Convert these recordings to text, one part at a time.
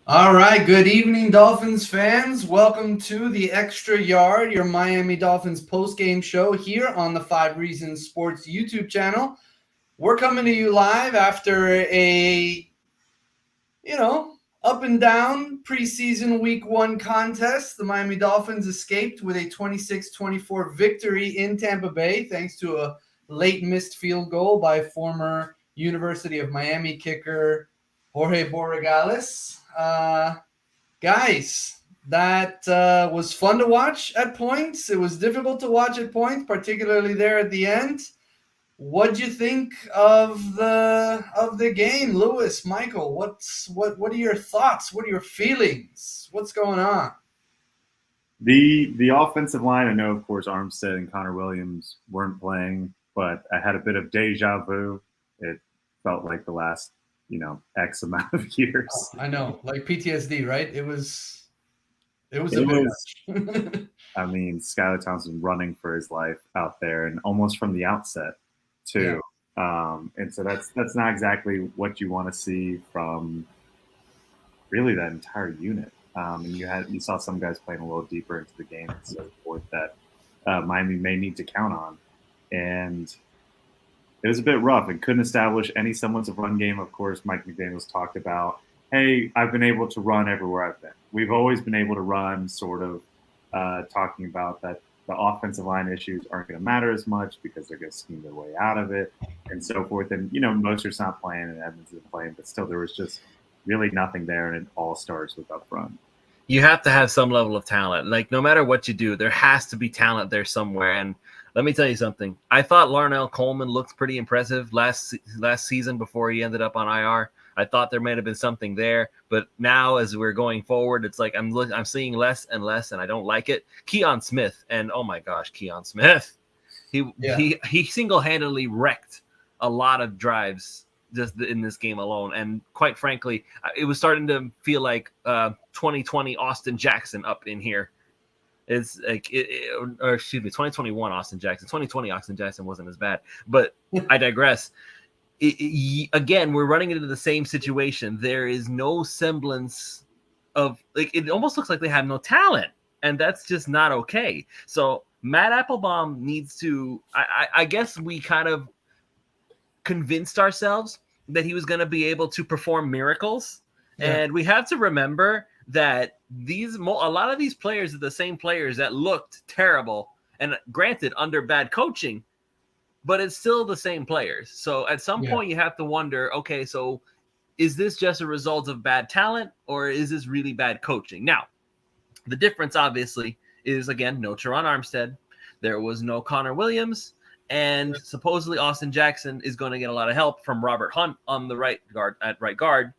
All right, good evening, Dolphins fans. Welcome to the Extra Yard, your Miami Dolphins post-game show here on the 5 Reasons Sports YouTube channel. We're coming to you live after up and down preseason week 1 contest. The Miami Dolphins escaped with a 26-24 victory in Tampa Bay thanks to a late missed field goal by former University of Miami kicker Jorge Borregales. Guys, that was fun to watch at points. It was difficult to watch at points, particularly there at the end. What'd you think of the game, Lewis, Michael? What are your thoughts? What are your feelings? What's going on? The offensive line, I know, of course, Armstead and Connor Williams weren't playing, but I had a bit of deja vu. It felt like the last, X amount of years. Oh, I know, like PTSD, right? It was a bit much. I mean, Skylar Thompson running for his life out there, and almost from the outset, too. Yeah. And so that's not exactly what you want to see from really that entire unit. And you saw some guys playing a little deeper into the game and so forth that Miami may need to count on. And it was a bit rough. It couldn't establish any semblance of run game. Of course, Mike McDaniels talked about, hey, I've been able to run everywhere I've been. We've always been able to run, sort of talking about that the offensive line issues aren't going to matter as much because they're going to scheme their way out of it and so forth. And, Mostert's not playing and Evans isn't playing, but still there was just really nothing there, and it all starts with up front. You have to have some level of talent. Like, no matter what you do, there has to be talent there somewhere. And let me tell you something. I thought Larnell Coleman looked pretty impressive last season before he ended up on IR. I thought there might have been something there, but now as we're going forward, it's like I'm seeing less and less, and I don't like it. Keon Smith, and oh my gosh, Keon Smith, he single-handedly wrecked a lot of drives just in this game alone. And quite frankly, it was starting to feel like 2020 Austin Jackson up in here. It's like, 2021 Austin Jackson. 2020 Austin Jackson wasn't as bad, but I digress. Again, we're running into the same situation. There is no semblance of, like, it almost looks like they have no talent, and that's just not okay. So Matt Applebaum needs to, I guess we kind of convinced ourselves that he was going to be able to perform miracles. Yeah. And we have to remember that a lot of these players are the same players that looked terrible, and granted under bad coaching, but it's still the same players. So at some point you have to wonder, okay, so is this just a result of bad talent, or is this really bad coaching? Now, the difference obviously is, again, no Teron Armstead. There was no Connor Williams. And supposedly Austin Jackson is going to get a lot of help from Robert Hunt on the right guard.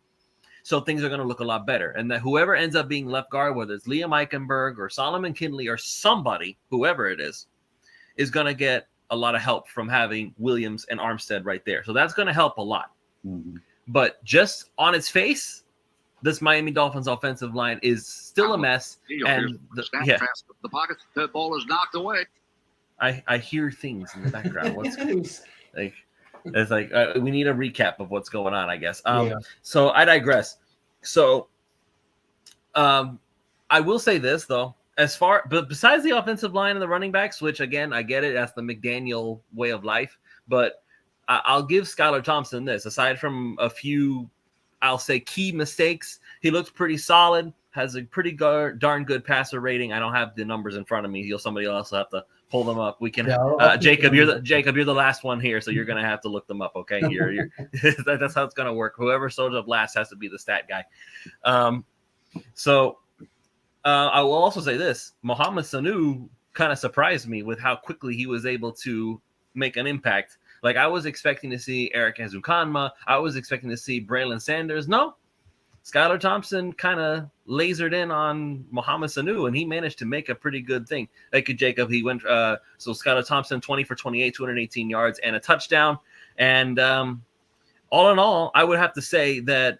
So things are going to look a lot better. And that whoever ends up being left guard, whether it's Liam Eichenberg or Solomon Kindley or somebody, whoever it is going to get a lot of help from having Williams and Armstead right there. So that's going to help a lot. Mm-hmm. But just on its face, this Miami Dolphins offensive line is still a mess. And the pocket, the ball is knocked away. I hear things in the background. What's like? It's like we need a recap of what's going on, I guess. So I digress. So I will say this though, but besides the offensive line and the running backs, which again I get it, that's the McDaniel way of life. But I'll give Skylar Thompson this. Aside from a few, I'll say key mistakes, he looks pretty solid. Has a pretty darn good passer rating. I don't have the numbers in front of me. Somebody else will have to pull them up. We can, Jacob. You're the last one here, so you're gonna have to look them up. Okay, that's how it's gonna work. Whoever shows up last has to be the stat guy. I will also say this: Mohamed Sanu kind of surprised me with how quickly he was able to make an impact. Like, I was expecting to see Eric Azukanma. I was expecting to see Braylon Sanders. No. Skylar Thompson kind of lasered in on Mohamed Sanu, and he managed to make a pretty good thing. Thank you, Jacob. He went so Skylar Thompson, 20 for 28, 218 yards, and a touchdown. And all in all, I would have to say that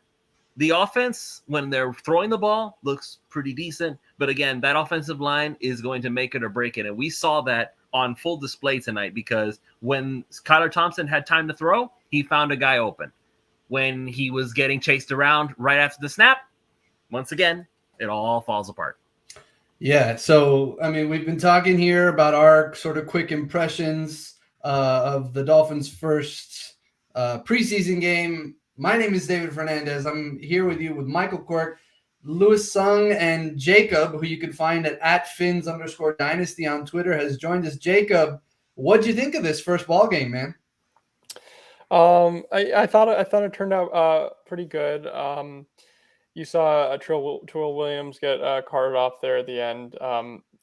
the offense, when they're throwing the ball, looks pretty decent. But again, that offensive line is going to make it or break it. And we saw that on full display tonight, because when Skylar Thompson had time to throw, he found a guy open. When he was getting chased around right after the snap, once again, it all falls apart. Yeah, so I mean, we've been talking here about our sort of quick impressions of the Dolphins' first preseason game. My name is David Fernandez. I'm here with you with Michael Quirk, Louis Sung, and Jacob, who you can find at @Fins_Dynasty on Twitter, has joined us. Jacob, what'd you think of this first ball game, man? I thought it turned out pretty good. You saw a Trill Williams get carted off there at the end.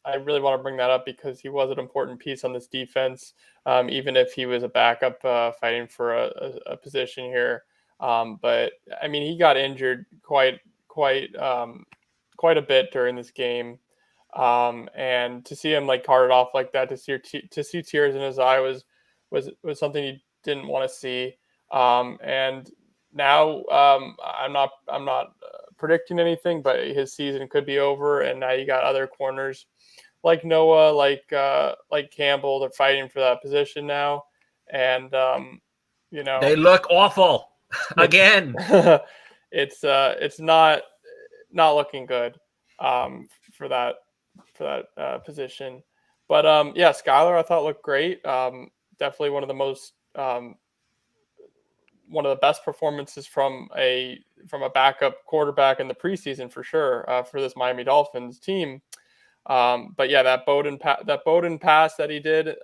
I really want to bring that up because he was an important piece on this defense, even if he was a backup fighting for a position here. But I mean, he got injured quite a bit during this game, and to see him like carted off like that, to see tears in his eye was something you didn't want to see. And now I'm not predicting anything, but his season could be over, and now you got other corners like Noah, like Campbell. They're fighting for that position now, and they look awful again. It's not looking good for that position. But yeah, Skylar I thought looked great. Definitely one of the best performances from a backup quarterback in the preseason for sure for this Miami Dolphins team. But yeah, that Bowden pass that he did,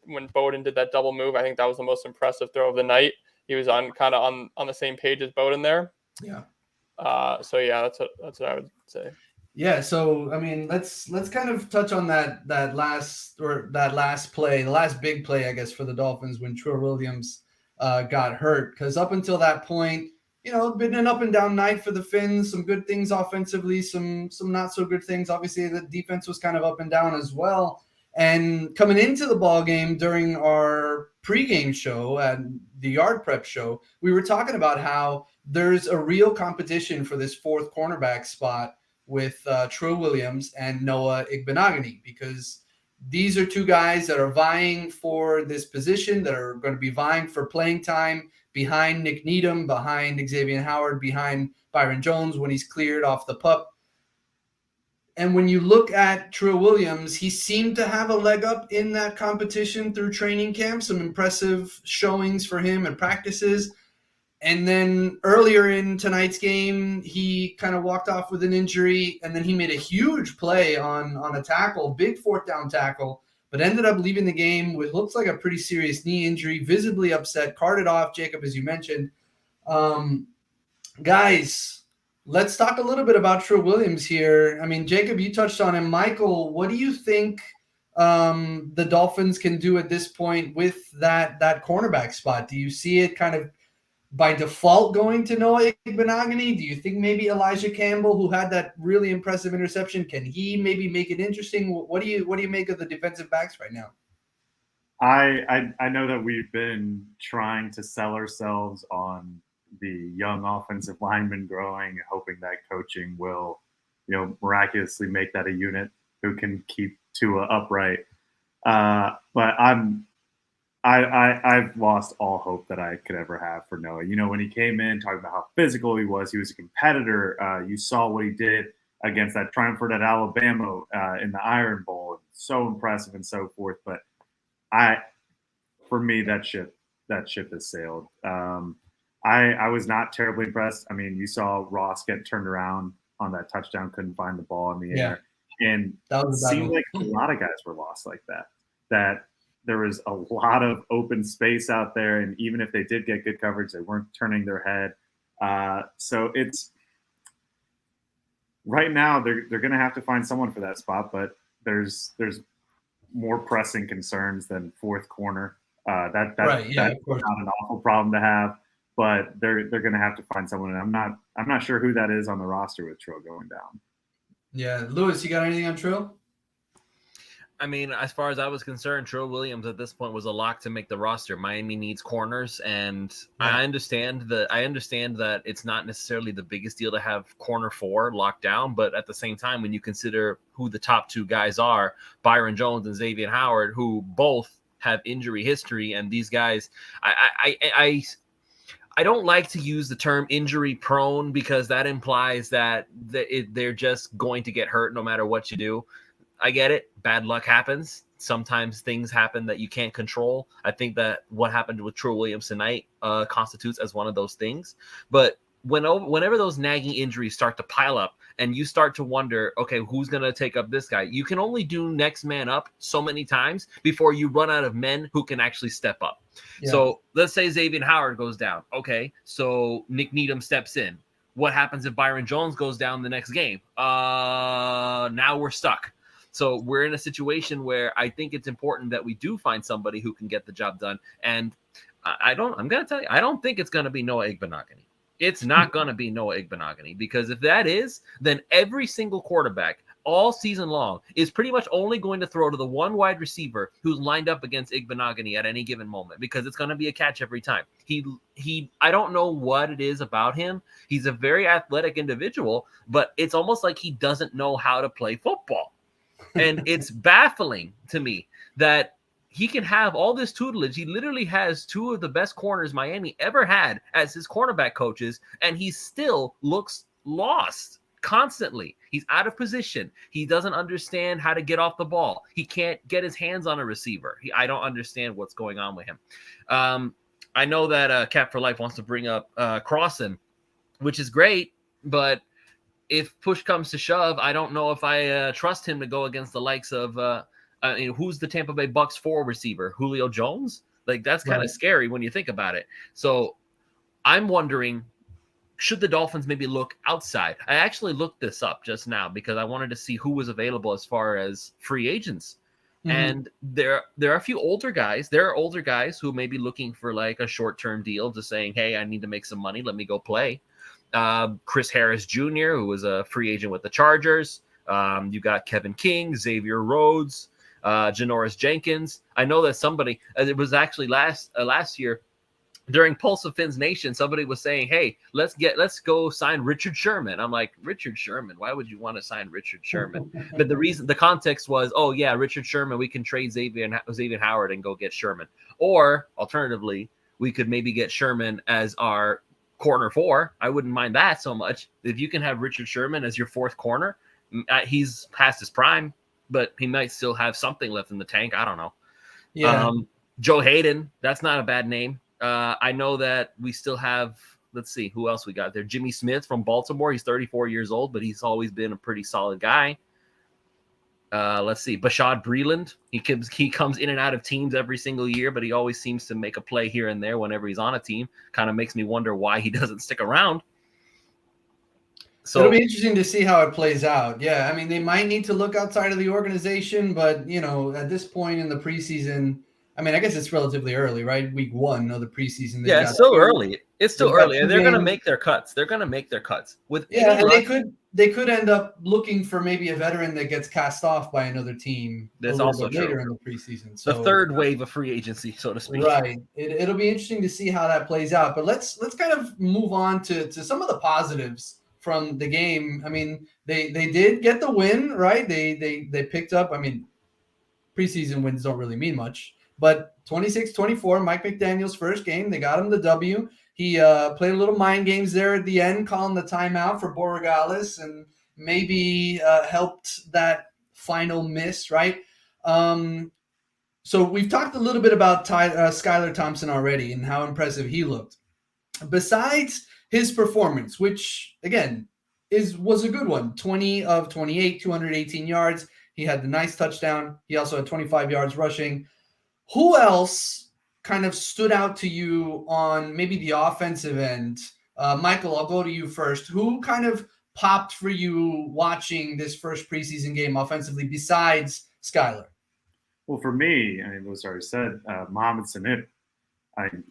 when Bowden did that double move, I think that was the most impressive throw of the night. He was on the same page as Bowden there. Yeah. So yeah, that's what I would say. Yeah, so I mean, let's kind of touch on that last play, the last big play, I guess, for the Dolphins when Trill Williams got hurt. Because up until that point, been an up and down night for the Fins. Some good things offensively, some not so good things. Obviously, the defense was kind of up and down as well. And coming into the ball game during our pregame show and the Yard Prep show, we were talking about how there's a real competition for this fourth cornerback spot with Trill Williams and Noah Igbenogany, because these are two guys that are vying for this position, that are going to be vying for playing time behind Nick Needham, behind Xavier Howard, behind Byron Jones when he's cleared off the PUP. And when you look at Trill Williams, he seemed to have a leg up in that competition through training camp, some impressive showings for him and practices. And then earlier in tonight's game, he kind of walked off with an injury, and then he made a huge play on a tackle, big fourth down tackle, but ended up leaving the game with looks like a pretty serious knee injury, visibly upset, carted off, Jacob, as you mentioned. Guys, let's talk a little bit about Trill Williams here. I mean, Jacob, you touched on him. Michael, what do you think the Dolphins can do at this point with that cornerback spot? Do you see it kind of by default going to Noah Igbenogany? Do you think maybe Elijah Campbell, who had that really impressive interception, can he maybe make it interesting? What do you make of the defensive backs right now? I know that we've been trying to sell ourselves on the young offensive lineman growing, hoping that coaching will, miraculously make that a unit who can keep Tua upright. But I've lost all hope that I could ever have for Noah. When he came in, talking about how physical he was a competitor. You saw what he did against that Triumphant at Alabama in the Iron Bowl. So impressive and so forth. But for me, that ship has sailed. I was not terribly impressed. I mean, you saw Ross get turned around on that touchdown, couldn't find the ball in the air. And it seemed like a lot of guys were lost like that. That there was a lot of open space out there, and even if they did get good coverage, they weren't turning their head. So it's right now they're going to have to find someone for that spot, but there's more pressing concerns than fourth corner. That's not an awful problem to have, but they're going to have to find someone. And I'm not sure who that is on the roster with Trill going down. Yeah, Louis, you got anything on Trill? I mean, as far as I was concerned, Trill Williams at this point was a lock to make the roster. Miami needs corners, and I understand that it's not necessarily the biggest deal to have corner 4 locked down, but at the same time, when you consider who the top 2 guys are, Byron Jones and Xavier Howard, who both have injury history, and these guys, I don't like to use the term injury prone because that implies that they're just going to get hurt no matter what you do. I get it. Bad luck happens. Sometimes things happen that you can't control. I think that what happened with Trill Williams tonight constitutes as one of those things. But whenever those nagging injuries start to pile up and you start to wonder, okay, who's going to take up this guy? You can only do next man up so many times before you run out of men who can actually step up. Yeah. So let's say Xavier Howard goes down. Okay, so Nick Needham steps in. What happens if Byron Jones goes down the next game? Now we're stuck. So we're in a situation where I think it's important that we do find somebody who can get the job done. And I'm going to tell you, I don't think it's going to be Noah Igbenogany. It's not going to be Noah Igbenogany, because if that is, then every single quarterback all season long is pretty much only going to throw to the one wide receiver who's lined up against Igbenogany at any given moment, because it's going to be a catch every time. I don't know what it is about him. He's a very athletic individual, but it's almost like he doesn't know how to play football. And it's baffling to me that he can have all this tutelage. He literally has two of the best corners Miami ever had as his cornerback coaches, and he still looks lost constantly. He's out of position. He doesn't understand how to get off the ball. He can't get his hands on a receiver. I don't understand what's going on with him. I know that Cap for Life wants to bring up Crossan, which is great, but if push comes to shove, I don't know if I trust him to go against the likes of who's the Tampa Bay Bucks 4 receiver, Julio Jones. Like, that's kind of scary when you think about it. So I'm wondering, should the Dolphins maybe look outside? I actually looked this up just now because I wanted to see who was available as far as free agents. Mm-hmm. And there are a few older guys. There are older guys who may be looking for like a short-term deal, just saying, hey, I need to make some money. Let me go play. Chris Harris Jr., who was a free agent with the Chargers. You got Kevin King, Xavier Rhodes, Janoris Jenkins. I know that somebody, it was actually last year during Pulse of Fins Nation, somebody was saying, hey, let's go sign Richard Sherman. I'm like, Richard Sherman? Why would you want to sign Richard Sherman? But the context was, oh yeah, Richard Sherman, we can trade Xavier Howard and go get Sherman. Or alternatively, we could maybe get Sherman as our corner 4. I wouldn't mind that so much. If you can have Richard Sherman as your 4th corner, he's past his prime, but he might still have something left in the tank. I don't know. Yeah. Joe Hayden, that's not a bad name. I know that we still have, let's see, who else we got there? Jimmy Smith from Baltimore. He's 34 years old, but he's always been a pretty solid guy. Let's see, Bashad Breeland. He comes in and out of teams every single year, but he always seems to make a play here and there whenever he's on a team. Kind of makes me wonder why he doesn't stick around. So it'll be interesting to see how it plays out. Yeah, I mean, they might need to look outside of the organization, but, at this point in the preseason, I mean, I guess it's relatively early, right? Week 1 of the preseason. Yeah, it's still early. It's still early, and they're going to make their cuts. They're going to make their cuts. They could end up looking for maybe a veteran that gets cast off by another team. That's also true. Later in the preseason. So, the third wave of free agency, so to speak. Right. It'll be interesting to see how that plays out. But let's kind of move on to some of the positives from the game. I mean, they did get the win, right? They picked up. I mean, preseason wins don't really mean much, but 26-24, Mike McDaniel's first game, they got him the W. He played a little mind games there at the end, calling the timeout for Borregales, and maybe helped that final miss, right? So we've talked a little bit about Skylar Thompson already and how impressive he looked. Besides his performance, which, again, was a good one, 20 of 28, 218 yards. He had the nice touchdown. He also had 25 yards rushing. Who else kind of stood out to you on maybe the offensive end? Michael, I'll go to you first. Who kind of popped for you watching this first preseason game offensively besides Skylar? Well, for me, I mean, it was already said, Mohamed Sanu.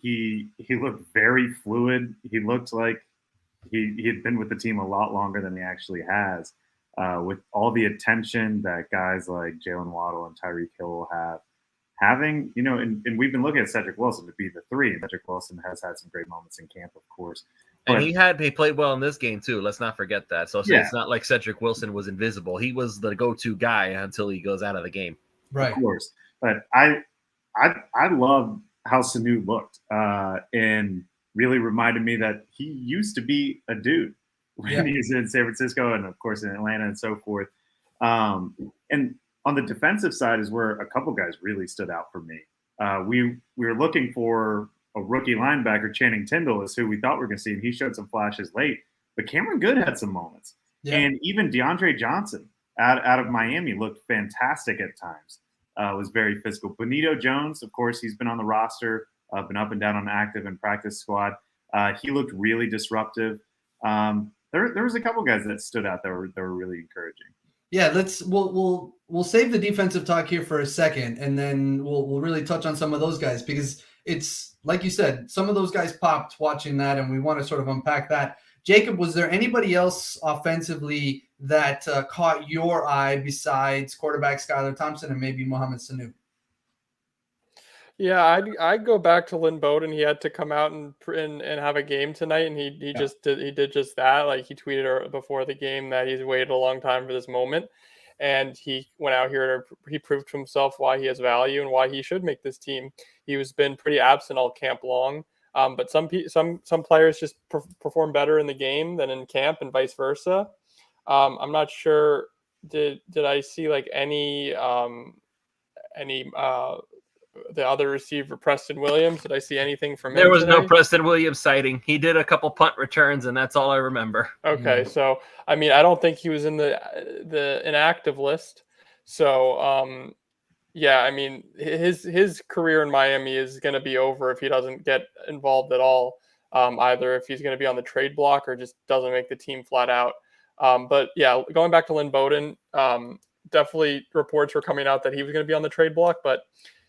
He looked very fluid. He looked like he had been with the team a lot longer than he actually has. With all the attention that guys like Jalen Waddle and Tyreek Hill will have, having, and we've been looking at Cedric Wilson to be the 3. And Cedric Wilson has had some great moments in camp, of course. But, and he played well in this game too. Let's not forget that. So it's not like Cedric Wilson was invisible. He was the go-to guy until he goes out of the game. Right. Of course. But I love how Sanu looked. And really reminded me that he used to be a dude when he was in San Francisco and, of course, in Atlanta and so forth. And on the defensive side is where a couple guys really stood out for me. We were looking for a rookie linebacker, Channing Tindall, is who we thought we were going to see, and he showed some flashes late. But Cameron Good had some moments. Yeah. And even DeAndre Johnson out of Miami looked fantastic at times, was very physical. Benito Jones, of course, he's been on the roster, been up and down on active and practice squad. He looked really disruptive. There was a couple guys that stood out that were really encouraging. Yeah, we'll save the defensive talk here for a second, and then we'll really touch on some of those guys, because it's like you said, some of those guys popped watching that, and we want to sort of unpack that. Jacob, was there anybody else offensively that caught your eye besides quarterback Skylar Thompson and maybe Mohamed Sanu? Yeah, I'd go back to Lynn Bowden. He had to come out and have a game tonight, and he did just that. Like, he tweeted before the game that he's waited a long time for this moment, and he went out here and he proved to himself why he has value and why he should make this team. He was been pretty absent all camp long, but some players just perform better in the game than in camp, and vice versa. I'm not sure. Did I see like any the other receiver, Preston Williams? Did I see anything from him? There was today? no Preston Williams sighting. He did a couple punt returns, and that's all I remember. Okay, so I mean, I don't think he was in the inactive list. So yeah, I mean, his career in Miami is going to be over if he doesn't get involved at all. Either if he's going to be on the trade block or just doesn't make the team flat out. But yeah, going back to Lynn Bowden, definitely reports were coming out that he was going to be on the trade block, but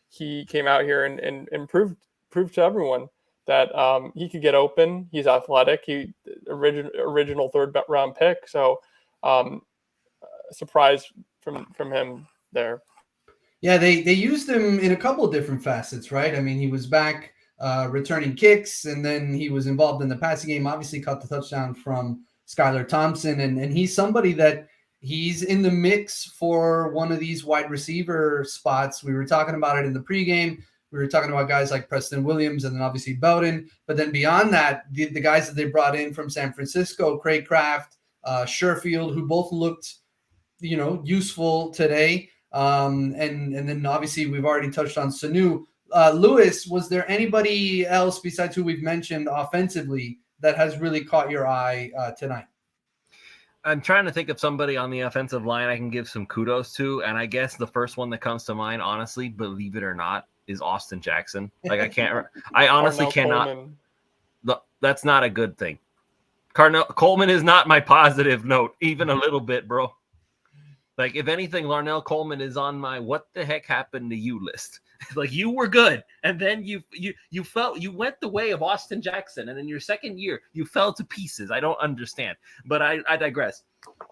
he came out here and proved to everyone that he could get open. He's athletic. He original third round pick. So surprise from him there. Yeah, they used him in a couple of different facets, right? I mean, he was back returning kicks, and then he was involved in the passing game. Obviously, caught the touchdown from Skylar Thompson, and he's somebody that he's in the mix for one of these wide receiver spots. We were talking about it in the pregame. We were talking about guys like Preston Williams and then obviously Bowden. But then beyond that, the guys that they brought in from San Francisco, Craig Kraft, Sherfield, who both looked, useful today. And then obviously we've already touched on Sanu. Lewis, was there anybody else besides who we've mentioned offensively that has really caught your eye tonight? I'm trying to think of somebody on the offensive line I can give some kudos to, and I guess the first one that comes to mind, honestly, believe it or not, is Austin Jackson. Like, I honestly cannot. Coleman. That's not a good thing. Coleman is not my positive note, even a little bit, bro. Like, if anything, Larnell Coleman is on my what the heck happened to you list. Like, you were good, and then you went the way of Austin Jackson, and in your second year you fell to pieces. I don't understand, but I digress.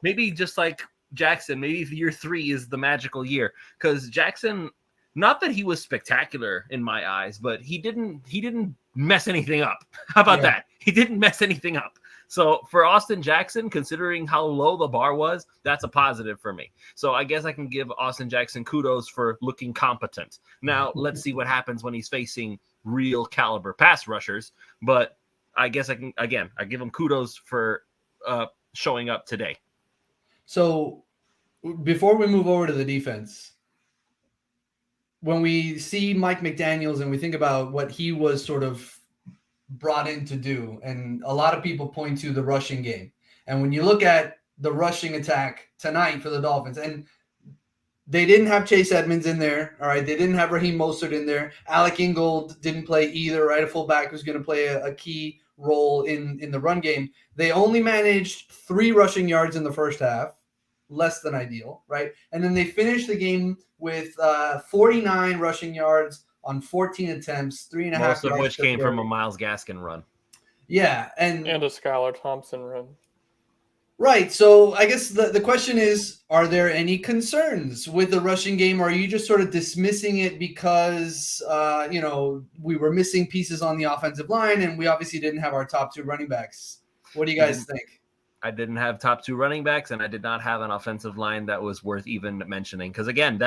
Maybe just like Jackson, maybe year 3 is the magical year, because Jackson, not that he was spectacular in my eyes, but he didn't mess anything up. How about that? He didn't mess anything up. So for Austin Jackson, considering how low the bar was, that's a positive for me. So I guess I can give Austin Jackson kudos for looking competent. Now, let's see what happens when he's facing real caliber pass rushers. But I guess I give him kudos for showing up today. So before we move over to the defense, when we see Mike McDaniels and we think about what he was sort of brought in to do, and a lot of people point to the rushing game, and when you look at the rushing attack tonight for the Dolphins, and they didn't have Chase Edmonds in there, all right, they didn't have Raheem Mostert in there, Alec Ingold didn't play either, right, a fullback who's going to play a key role in the run game. They only managed 3 rushing yards in the first half, less than ideal, right, and then they finished the game with 49 rushing yards on 14 attempts, 3.5 most of which came from a Myles Gaskin run. Yeah, and a Skylar Thompson run. Right. So I guess the question is, are there any concerns with the rushing game, or are you just sort of dismissing it because we were missing pieces on the offensive line, and we obviously didn't have our top 2 running backs? What do you guys think? I didn't have top 2 running backs, and I did not have an offensive line that was worth even mentioning. Because again,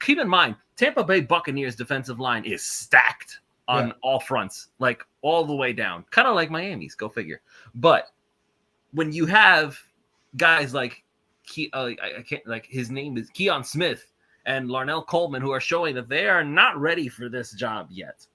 keep in mind, Tampa Bay Buccaneers defensive line is stacked. on all fronts, like all the way down, kind of like Miami's. Go figure. But when you have guys like I can't, like, his name is Keon Smith and Larnell Coleman, who are showing that they are not ready for this job yet.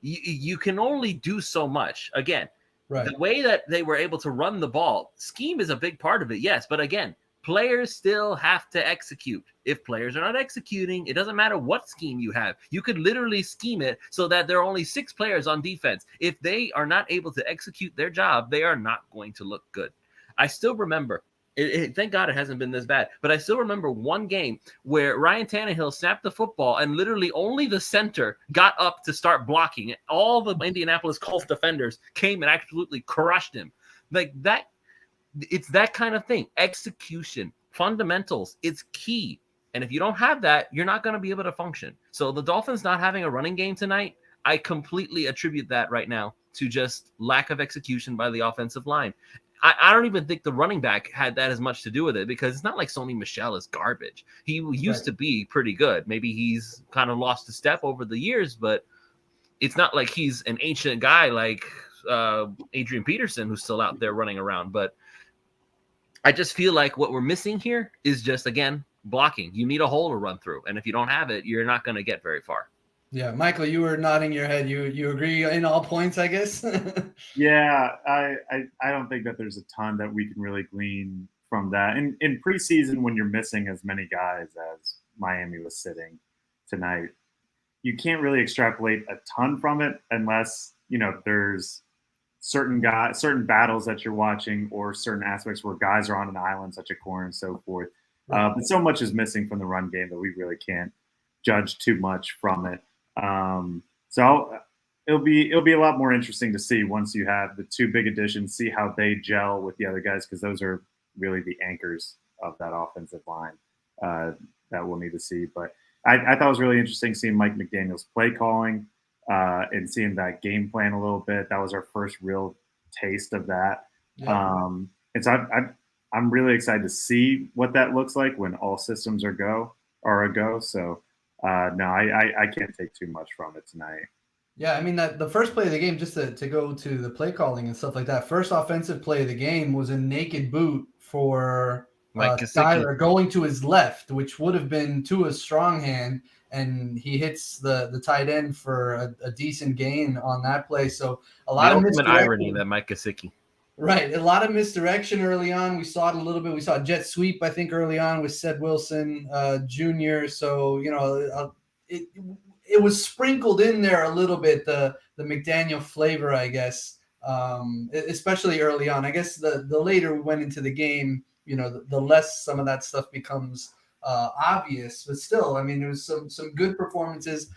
You can only do so much. Again, the way that they were able to run the ball, scheme is a big part of it, yes. But again, players still have to execute. If players are not executing, it doesn't matter what scheme you have. You could literally scheme it so that there are only 6 players on defense. If they are not able to execute their job, they are not going to look good. I still remember, thank God it hasn't been this bad, but I still remember one game where Ryan Tannehill snapped the football and literally only the center got up to start blocking. All the Indianapolis Colts defenders came and absolutely crushed him. Like that, it's that kind of thing. Execution, fundamentals, it's key. And if you don't have that, you're not going to be able to function. So the Dolphins not having a running game tonight, I completely attribute that right now to just lack of execution by the offensive line. I don't even think the running back had that as much to do with it, because it's not like Sony Michel is garbage. He used to be pretty good. Maybe he's kind of lost a step over the years, but it's not like he's an ancient guy like Adrian Peterson, who's still out there running around. But I just feel like what we're missing here is just, again, blocking. You need a hole to run through. And if you don't have it, you're not going to get very far. Yeah, Michael, you were nodding your head. You agree in all points, I guess? Yeah, I don't think that there's a ton that we can really glean from that. In preseason, when you're missing as many guys as Miami was sitting tonight, you can't really extrapolate a ton from it unless, there's certain battles that you're watching, or certain aspects where guys are on an island, such a corner and so forth. But so much is missing from the run game that we really can't judge too much from it. So it'll be a lot more interesting to see once you have the 2 big additions, see how they gel with the other guys, because those are really the anchors of that offensive line that we'll need to see. But I thought it was really interesting seeing Mike McDaniel's play calling and seeing that game plan a little bit. That was our first real taste of that. Yeah. And so I'm really excited to see what that looks like when all systems are a go. So no, I can't take too much from it tonight. Yeah, I mean, that the first play of the game, just to go to the play calling and stuff like that, first offensive play of the game was a naked boot for Skylar going to his left, which would have been Tua's strong hand, and he hits the tight end for a decent gain on that play. So a lot of misdirection. Irony that Mike Gesicki. Right, a lot of misdirection early on. We saw it a little bit. We saw a jet sweep, I think, early on with Ced Wilson Jr. So it was sprinkled in there a little bit, the McDaniel flavor, I guess, especially early on. I guess the later we went into the game, the less some of that stuff becomes obvious. But still, I mean, there was some good performances.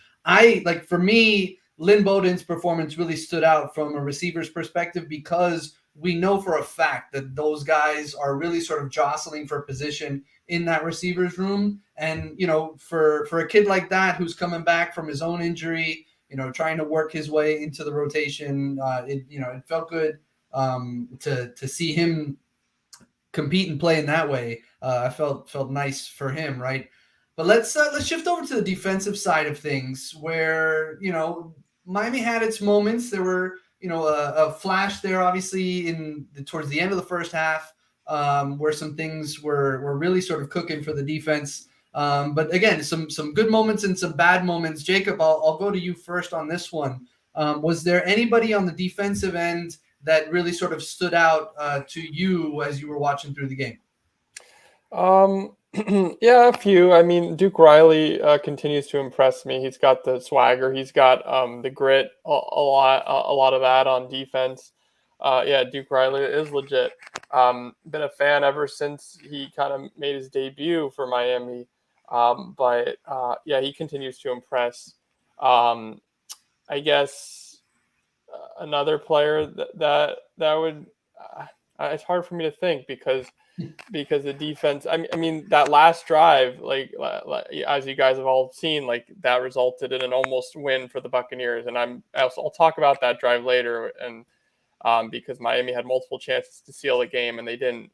For me, Lynn Bowden's performance really stood out from a receiver's perspective, because we know for a fact that those guys are really sort of jostling for position in that receivers room. And, for a kid like that, who's coming back from his own injury, trying to work his way into the rotation, it felt good to see him compete and play in that way. I felt nice for him. Right. But let's shift over to the defensive side of things, where, Miami had its moments. There were, a flash there, obviously, towards the end of the first half, where some things were really sort of cooking for the defense. But again, some good moments and some bad moments. Jacob, I'll go to you first on this one. Was there anybody on the defensive end that really sort of stood out to you as you were watching through the game? Yeah, a few. I mean, Duke Riley continues to impress me. He's got the swagger. He's got the grit. A lot of that on defense. Yeah, Duke Riley is legit. Been a fan ever since he kind of made his debut for Miami. But yeah, he continues to impress. I guess another player that would. It's hard for me to think because the defense. I mean that last drive, like as you guys have all seen, like that resulted in an almost win for the Buccaneers, and I'll talk about that drive later, and because Miami had multiple chances to seal the game and they didn't.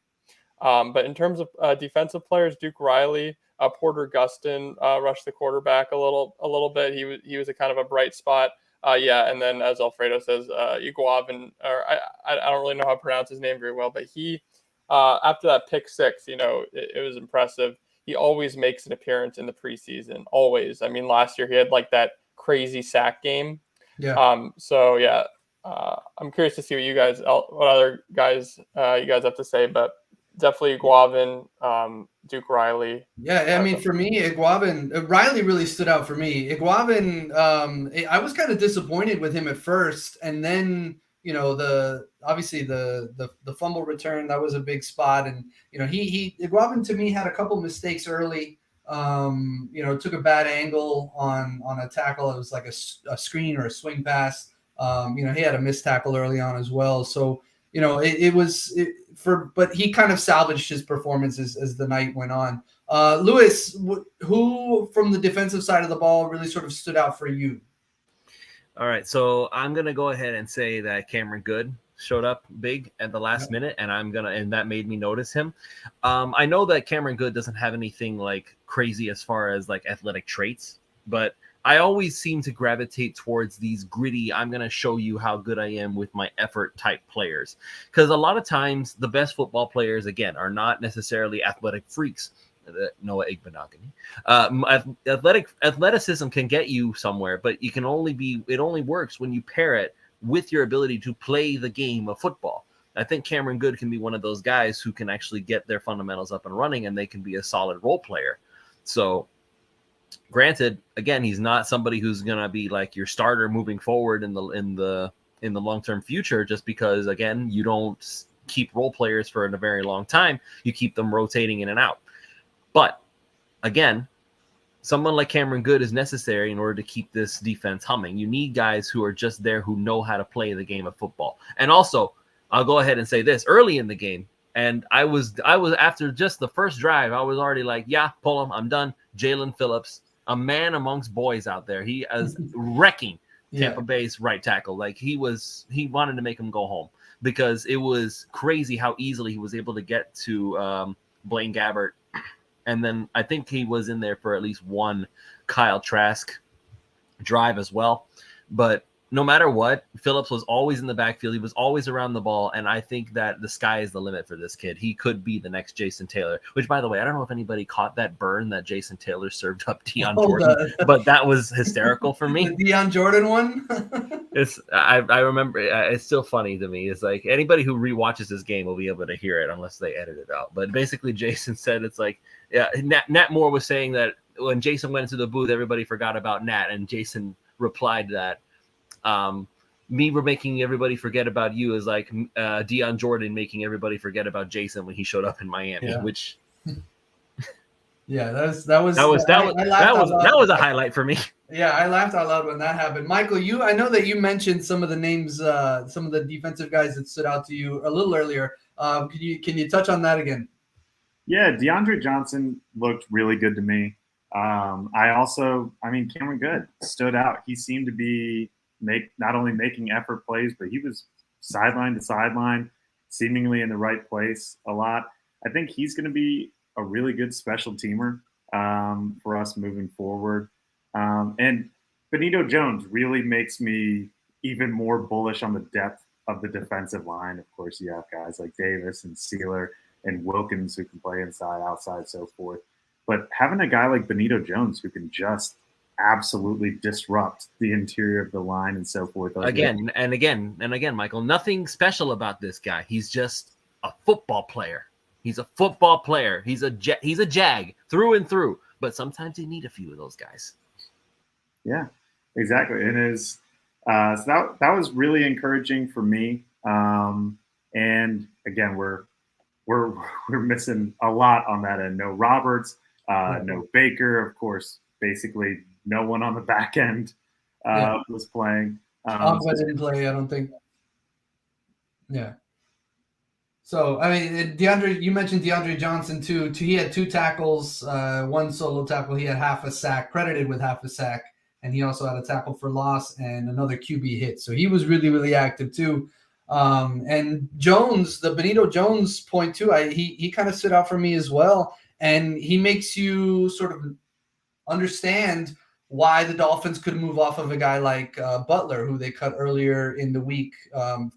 But in terms of defensive players, Duke Riley, Porter Gustin rushed the quarterback a little bit. He was a kind of a bright spot. Yeah, and then as Alfredo says, Iguavan, or I don't really know how to pronounce his name very well, but he after that pick six, it was impressive. He always makes an appearance in the preseason, always. I mean, last year he had like that crazy sack game. Yeah. So yeah, I'm curious to see what other guys you guys have to say, but definitely Iguavan, Duke Riley. Yeah, I mean, for me, Iguavan, Riley really stood out for me. Iguavan, I was kind of disappointed with him at first, and then obviously the fumble return, that was a big spot, and Iguavan to me had a couple mistakes early. Took a bad angle on a tackle. It was like a screen or a swing pass. He had a missed tackle early on as well. So but he kind of salvaged his performance as the night went on. Lewis, who from the defensive side of the ball really sort of stood out for you? All right, so I'm gonna go ahead and say that Cameron Good showed up big at the last minute, and that made me notice him. I know that Cameron Good doesn't have anything like crazy as far as like athletic traits, but I always seem to gravitate towards these gritty, I'm going to show you how good I am with my effort type players. Because a lot of times the best football players, again, are not necessarily athletic freaks. Noah Igbenogany. Athleticism can get you somewhere, but it only works when you pair it with your ability to play the game of football. I think Cameron Good can be one of those guys who can actually get their fundamentals up and running, and they can be a solid role player. So, granted, again, he's not somebody who's gonna be like your starter moving forward in the long-term future, just because, again, you don't keep role players for a very long time. You keep them rotating in and out. But again, someone like Cameron Good is necessary in order to keep this defense humming. You need guys who are just there, who know how to play the game of football. And also, I'll go ahead and say this, early in the game, and I was after just the first drive, I was already like, yeah, pull him, I'm done. Jalen Phillips, a man amongst boys out there. He is wrecking Tampa Bay's right tackle. Like he wanted to make him go home, because it was crazy how easily he was able to get to Blaine Gabbert. And then I think he was in there for at least one Kyle Trask drive as well. But no matter what, Phillips was always in the backfield. He was always around the ball. And I think that the sky is the limit for this kid. He could be the next Jason Taylor, which, by the way, I don't know if anybody caught that burn that Jason Taylor served up Deion Jordan, but that was hysterical for me. The Deion Jordan one? I remember, it's still funny to me. It's like anybody who rewatches this game will be able to hear it unless they edit it out. But basically, Jason said it's like, Nat Moore was saying that when Jason went into the booth, everybody forgot about Nat. And Jason replied that, me making everybody forget about you is like Deion Jordan making everybody forget about Jason when he showed up in Miami, which that was a highlight for me. Yeah, I laughed out loud when that happened. Michael, I know that you mentioned some of the names, some of the defensive guys that stood out to you a little earlier. Can you touch on that again? Yeah, DeAndre Johnson looked really good to me. Cameron Good stood out. He seemed to be not only making effort plays, but he was sideline to sideline, seemingly in the right place a lot. I think he's going to be a really good special teamer for us moving forward. And Benito Jones really makes me even more bullish on the depth of the defensive line. Of course, you have guys like Davis and Sealer and Wilkins who can play inside, outside, so forth. But having a guy like Benito Jones who can just absolutely disrupt the interior of the line and so forth. Again, Michael, nothing special about this guy. He's just a football player. He's a football player. He's a jag through and through. But sometimes you need a few of those guys. Yeah, exactly. And so that was really encouraging for me. And again, we're missing a lot on that end. No Roberts, no Baker, of course. Basically, no one on the back end was playing. Didn't play, I don't think. Yeah. So, I mean, you mentioned DeAndre Johnson, too. He had 2 tackles, 1 solo tackle. He had half a sack, credited with half a sack. And he also had a tackle for loss and another QB hit. So he was really, really active, too. And Jones, the Benito Jones point, too, he kind of stood out for me as well. And he makes you sort of understand why the Dolphins could move off of a guy like Butler, who they cut earlier in the week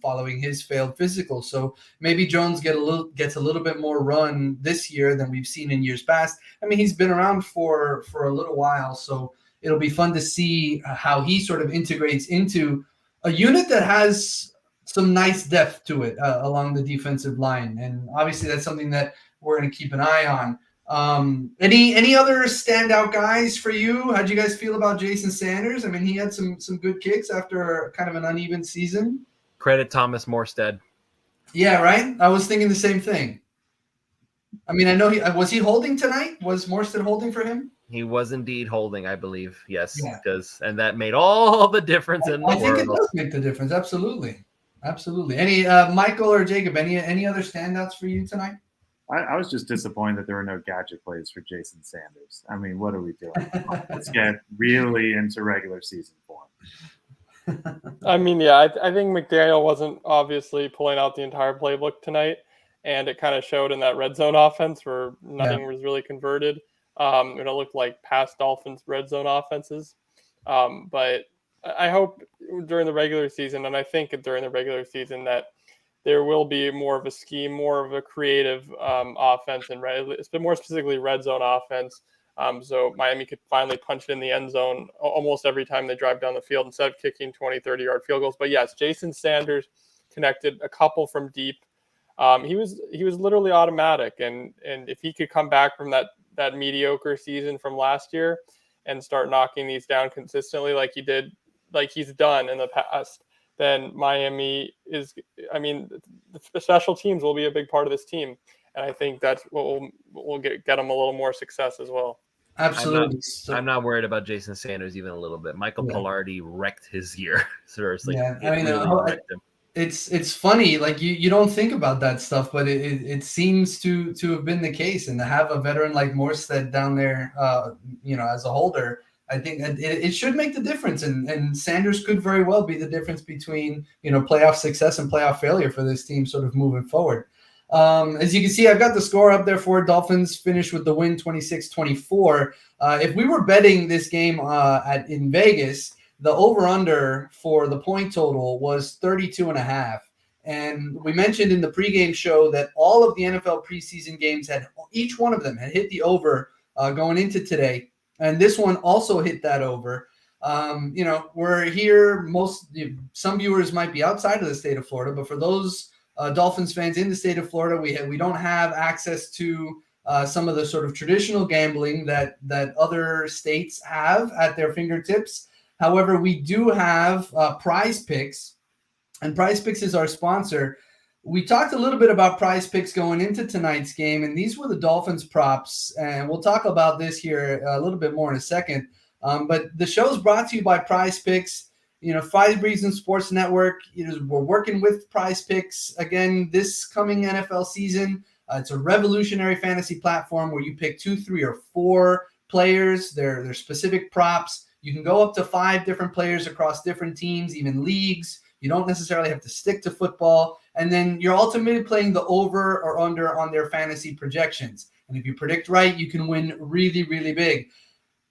following his failed physical. So maybe Jones gets a little bit more run this year than we've seen in years past. I mean, he's been around for a little while, so it'll be fun to see how he sort of integrates into a unit that has some nice depth to it along the defensive line. And obviously that's something that we're going to keep an eye on. Any other standout guys for you? How'd you guys feel about Jason Sanders? I mean, he had some good kicks after kind of an uneven season. Credit Thomas Morstead. Yeah, right. I was thinking the same thing. I mean, I know was he holding tonight? Was Morstead holding for him? He was indeed holding, I believe. Yes, Yeah. and that made all the difference in the world. I think it does make the difference. Absolutely. Any Michael or Jacob? Any other standouts for you tonight? I was just disappointed that there were no gadget plays for Jason Sanders. I mean, what are we doing? Let's get really into regular season form. I mean, yeah, I think McDaniel wasn't obviously pulling out the entire playbook tonight, and it kind of showed in that red zone offense where nothing was really converted. It looked like past Dolphins red zone offenses. But I hope during the regular season, and I think during the regular season, that there will be more of a scheme, more of a creative offense, and more specifically red zone offense. So Miami could finally punch it in the end zone almost every time they drive down the field instead of kicking 20, 30-yard field goals. But yes, Jason Sanders connected a couple from deep. He was literally automatic, and if he could come back from that mediocre season from last year and start knocking these down consistently like he's done in the past, then Miami the special teams will be a big part of this team. And I think that's what will get them a little more success as well. Absolutely. I'm not worried about Jason Sanders even a little bit. Michael Pilardi wrecked his year. Seriously. Yeah, I mean, wrecked him. It's funny, like you don't think about that stuff, but it seems to have been the case. And to have a veteran like Morstead down there, as a holder, I think it should make the difference. And Sanders could very well be the difference between, playoff success and playoff failure for this team sort of moving forward. As you can see, I've got the score up there for Dolphins finish with the win 26-24. If we were betting this game in Vegas, the over-under for the point total was 32.5. And we mentioned in the pregame show that all of the NFL preseason games each one of them had hit the over going into today. And this one also hit that over. We're here. Some viewers might be outside of the state of Florida, but for those Dolphins fans in the state of Florida, we don't have access to some of the sort of traditional gambling that other states have at their fingertips. However, we do have PrizePicks, and PrizePicks is our sponsor. We talked a little bit about PrizePicks going into tonight's game, and these were the Dolphins props, and we'll talk about this here a little bit more in a second. But the show is brought to you by PrizePicks. Preseason Sports Network. We're working with PrizePicks again this coming NFL season. It's a revolutionary fantasy platform where you pick 2, 3, or 4 players. They're specific props. You can go up to 5 different players across different teams, even leagues. You don't necessarily have to stick to football. And then you're ultimately playing the over or under on their fantasy projections. And if you predict right, you can win really, really big.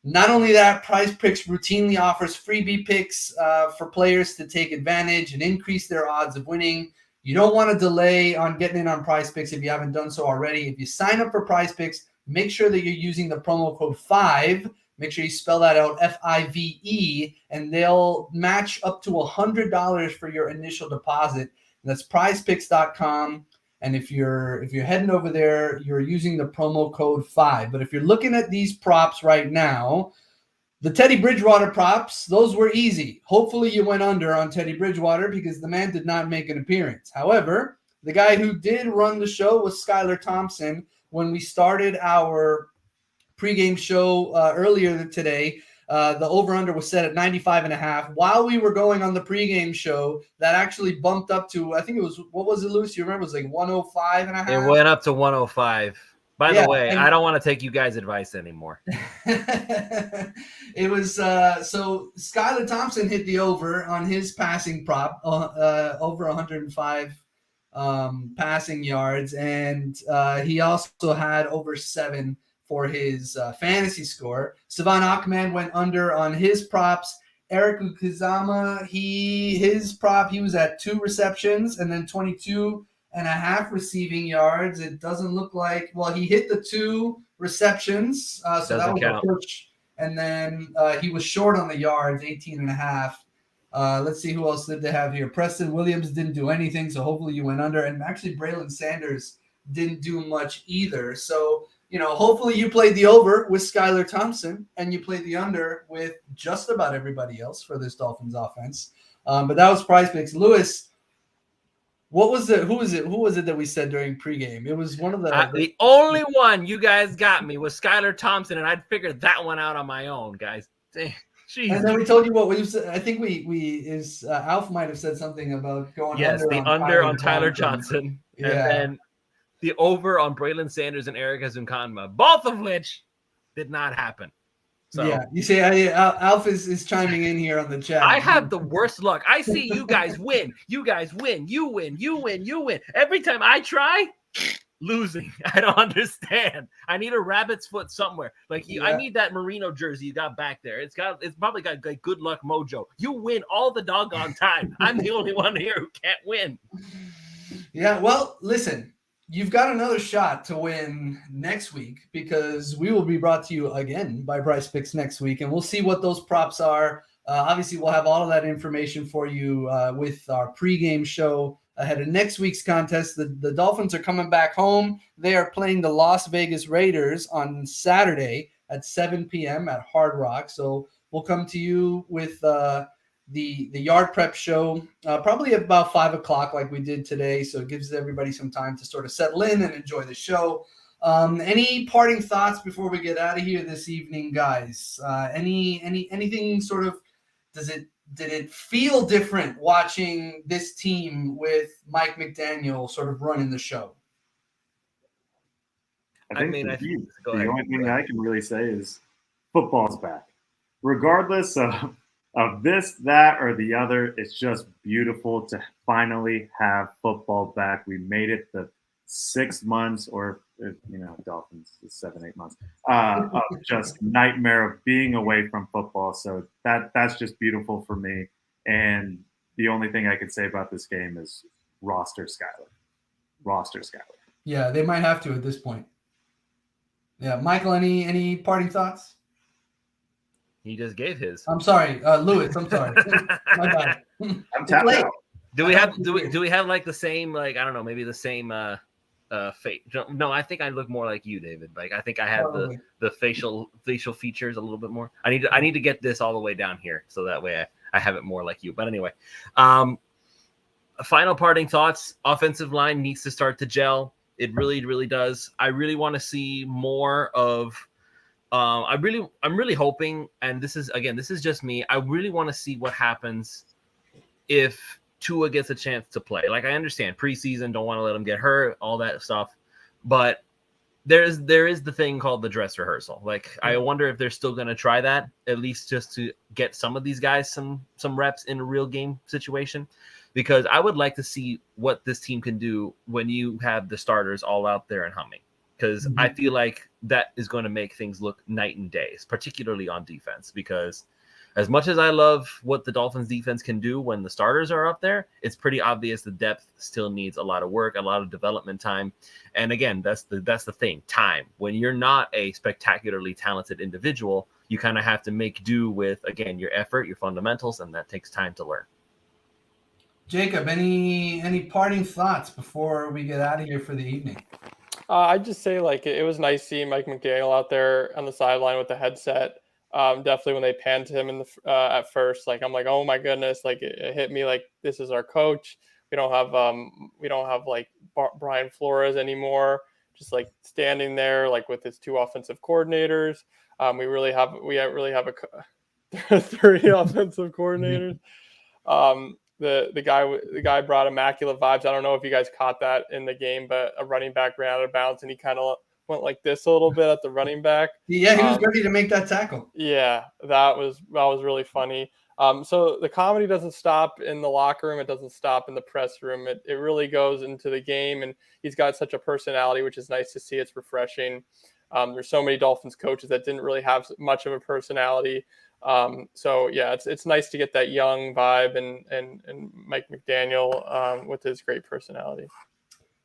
Not only that, PrizePicks routinely offers freebie picks for players to take advantage and increase their odds of winning. You don't want to delay on getting in on PrizePicks if you haven't done so already. If you sign up for PrizePicks, make sure that you're using the promo code 5. Make sure you spell that out, FIVE, and they'll match up to $100 for your initial deposit. And that's prizepicks.com. And if you're heading over there, you're using the promo code 5. But if you're looking at these props right now, the Teddy Bridgewater props, those were easy. Hopefully you went under on Teddy Bridgewater because the man did not make an appearance. However, the guy who did run the show was Skylar Thompson. When we started our pregame show earlier today, the over-under was set at 95.5. While we were going on the pregame show, that actually bumped up to, I think it was, what was it, Luce? You remember? It was like 105.5. It went up to 105. By the way, I don't want to take you guys' advice anymore. It was so Skylar Thompson hit the over on his passing prop, over 105 passing yards, and he also had over 7 for his fantasy score. Savan Ahmed went under on his props. Eric Ukuzama, his prop, he was at 2 receptions and then 22.5 receiving yards. It doesn't look like, well, he hit the 2 receptions, so that was a push. And then he was short on the yards, 18.5. Let's see who else did they have here. Preston Williams didn't do anything, so hopefully you went under. And actually, Braylon Sanders didn't do much either. So, hopefully you played the over with Skylar Thompson and you played the under with just about everybody else for this Dolphins offense. But that was PrizePicks. Lewis, who was it that we said during pregame? It was one of the only one you guys got me was Skylar Thompson, and I'd figured that one out on my own, guys. Damn. Jeez. And then we told you what we said. I think Alf might have said something about going under on Tyler Johnson. Yeah. And then the over on Braylon Sanders and Eric Azukanma, both of which did not happen. So yeah, you see, Alf is chiming in here on the chat. I have the worst luck. I see you guys win. You guys win. You win. You win. You win. Every time I try, losing. I don't understand. I need a rabbit's foot somewhere. I need that merino jersey you got back there. It's probably got like good luck mojo. You win all the doggone time. I'm the only one here who can't win. Yeah, well, listen, you've got another shot to win next week because we will be brought to you again by PrizePicks next week, and we'll see what those props are. Obviously, we'll have all of that information for you with our pregame show ahead of next week's contest. The Dolphins are coming back home. They are playing the Las Vegas Raiders on Saturday at 7 p.m. at Hard Rock. So we'll come to you with the yard prep show probably at about 5 o'clock like we did today. So it gives everybody some time to sort of settle in and enjoy the show. Any parting thoughts before we get out of here this evening, guys? Anything sort of, did it feel different watching this team with Mike McDaniel sort of running the show? I think the only thing I can really say is football's back. Regardless of this, that, or the other, it's just beautiful to finally have football back. We made it the 6 months, or Dolphins 7-8 months of just nightmare of being away from football. So that's just beautiful for me. And the only thing I can say about this game is roster Skylar. Yeah, they might have to at this point. Yeah, Michael, any parting thoughts? He just gave his. I'm sorry, Lewis. I'm sorry. My bad. I'm tapped out. Do we have like the same, like, I don't know, maybe the same fate? No, I think I look more like you, David. Like, I think I have the facial features a little bit more. I need to get this all the way down here so that way I have it more like you. But anyway, final parting thoughts. Offensive line needs to start to gel. It really, really does. I really want to see more of. I'm really hoping, and this is just me. I really want to see what happens if Tua gets a chance to play. Like, I understand preseason, don't want to let him get hurt, all that stuff, but there is the thing called the dress rehearsal. Like, I wonder if they're still going to try that, at least just to get some of these guys some reps in a real game situation, because I would like to see what this team can do when you have the starters all out there and humming. Because I feel like that is going to make things look night and day, particularly on defense. Because as much as I love what the Dolphins defense can do when the starters are up there, it's pretty obvious the depth still needs a lot of work, a lot of development time. And again, that's the thing, time. When you're not a spectacularly talented individual, you kind of have to make do with, again, your effort, your fundamentals, and that takes time to learn. Jacob, any parting thoughts before we get out of here for the evening? I'd just say, like, it was nice seeing Mike McDaniel out there on the sideline with the headset. Definitely when they panned to him in the at first, like, I'm like, oh my goodness, like it hit me like this is our coach. We don't have like Brian Flores anymore, just like standing there like with his 2 offensive coordinators. We really have 30 offensive coordinators. The guy brought immaculate vibes. I don't know if you guys caught that in the game, but a running back ran out of bounds and he kind of went like this a little bit at the running back. Yeah, he was ready to make that tackle. Yeah, that was really funny. So the comedy doesn't stop in the locker room. It doesn't stop in the press room. It really goes into the game, and he's got such a personality, which is nice to see. It's refreshing. There's so many Dolphins coaches that didn't really have much of a personality. So yeah, it's nice to get that young vibe and Mike McDaniel with his great personality.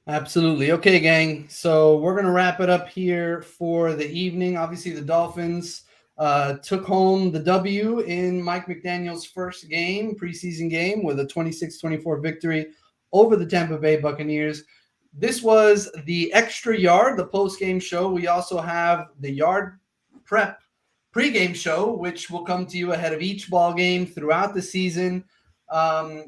Absolutely. Okay, gang. So we're going to wrap it up here for the evening. Obviously, the Dolphins took home the W in Mike McDaniel's first game, preseason game, with a 26-24 victory over the Tampa Bay Buccaneers. This was the Extra Yard, the post-game show. We also have the Yard Prep pregame show, which will come to you ahead of each ball game throughout the season.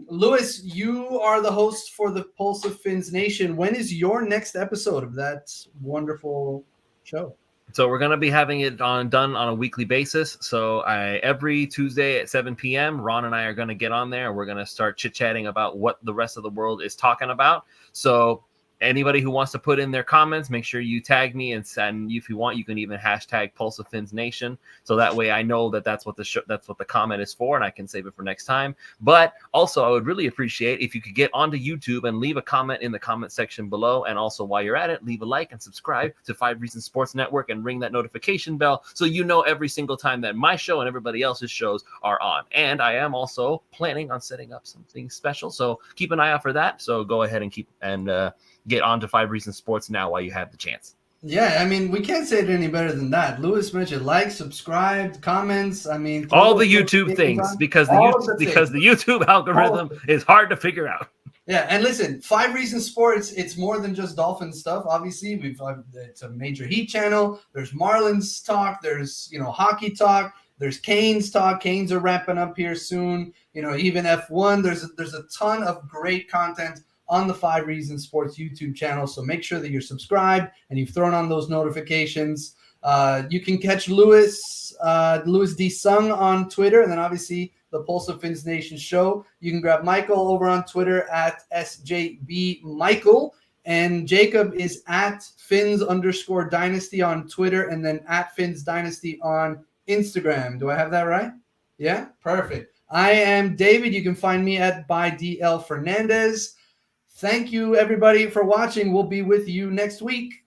Lewis, you are the host for the Pulse of Fins Nation. When is your next episode of that wonderful show? So we're going to be having it done on a weekly basis. So every Tuesday at 7 p.m., Ron and I are going to get on there, and we're going to start chit-chatting about what the rest of the world is talking about. So anybody who wants to put in their comments, make sure you tag me, and if you want, you can even hashtag Pulse of Fins Nation. So that way I know that's what the comment is for, and I can save it for next time. But also, I would really appreciate if you could get onto YouTube and leave a comment in the comment section below. And also, while you're at it, leave a like and subscribe to 5 Reasons Sports Network and ring that notification bell so you know every single time that my show and everybody else's shows are on. And I am also planning on setting up something special, so keep an eye out for that. So go ahead and get on to 5 Reasons Sports now while you have the chance. Yeah, I mean, we can't say it any better than that. Lewis mentioned like, subscribe, comments. I mean, all the YouTube things, because the YouTube algorithm is hard to figure out. Yeah, and listen, 5 Reasons Sports, it's more than just Dolphins stuff. Obviously, it's a major Heat channel. There's Marlins talk. There's hockey talk. There's Canes talk. Canes are wrapping up here soon. Even F1. There's a ton of great content on the 5 Reasons Sports YouTube channel. So make sure that you're subscribed and you've thrown on those notifications. You can catch Louis D. Sung on Twitter, and then obviously the Pulse of Fins Nation show. You can grab Michael over on Twitter at SJBMichael, and Jacob is at Fins_Dynasty on Twitter, and then at Fins Dynasty on Instagram. Do I have that right? Yeah, perfect. I am David. You can find me at ByDL Fernandez. Thank you, everybody, for watching. We'll be with you next week.